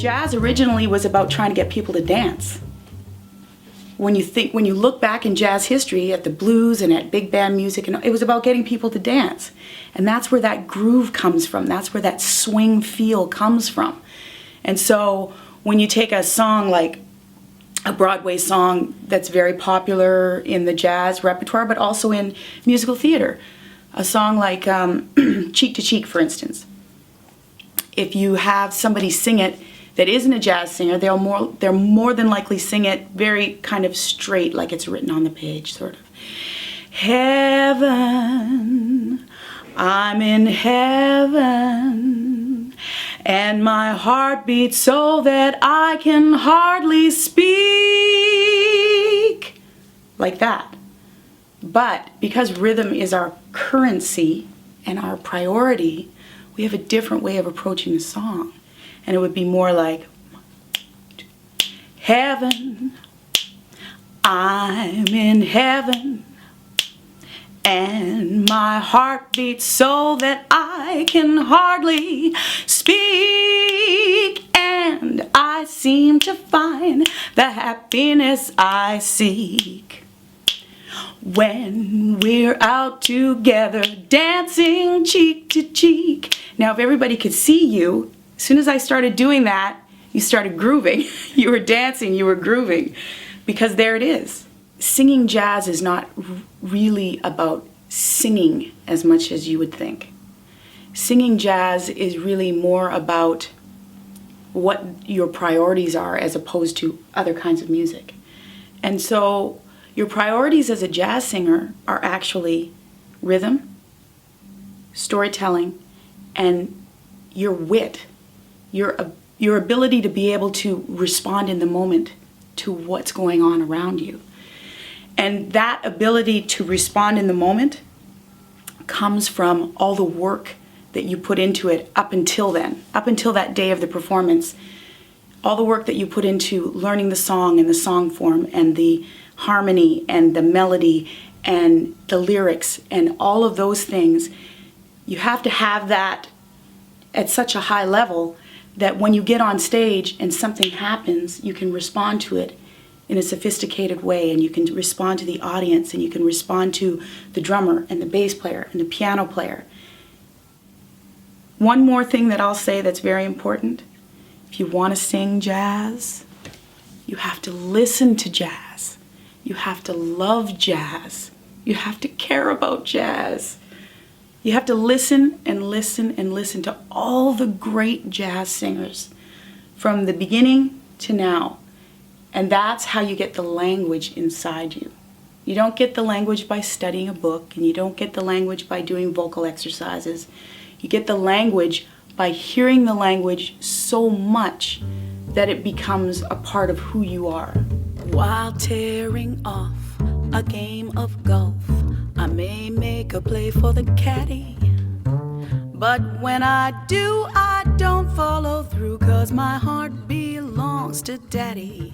Jazz originally was about trying to get people to dance. When you look back in jazz history at the blues and at big band music, and it was about getting people to dance. And that's where that groove comes from. That's where that swing feel comes from. And so when you take a song like a Broadway song that's very popular in the jazz repertoire, but also in musical theater, a song like Cheek to Cheek, for instance. If you have somebody sing it that isn't a jazz singer, they're more than likely sing it very kind of straight, like it's written on the page, sort of. Heaven, I'm in heaven, and my heart beats so that I can hardly speak. Like that. But because rhythm is our currency and our priority, we have a different way of approaching the song. And it would be more like, heaven, I'm in heaven, and my heart beats so that I can hardly speak, and I seem to find the happiness I seek when we're out together dancing cheek to cheek. Now if everybody could see you, as soon as I started doing that, you started grooving. You were dancing, you were grooving. Because there it is. Singing jazz is not really about singing as much as you would think. Singing jazz is really more about what your priorities are as opposed to other kinds of music. And so your priorities as a jazz singer are actually rhythm, storytelling, and your wit. Your ability to be able to respond in the moment to what's going on around you. And that ability to respond in the moment comes from all the work that you put into it up until then, up until that day of the performance. All the work that you put into learning the song and the song form and the harmony and the melody and the lyrics and all of those things. You have to have that at such a high level that when you get on stage and something happens, you can respond to it in a sophisticated way, and you can respond to the audience, and you can respond to the drummer and the bass player and the piano player. One more thing that I'll say that's very important. If you want to sing jazz, you have to listen to jazz. You have to love jazz. You have to care about jazz. You have to listen and listen and listen to all the great jazz singers from the beginning to now. And that's how you get the language inside you. You don't get the language by studying a book, and you don't get the language by doing vocal exercises. You get the language by hearing the language so much that it becomes a part of who you are. While tearing off a game of golf, I may make a play for the caddy, but when I do, I don't follow through, 'cause my heart belongs to Daddy.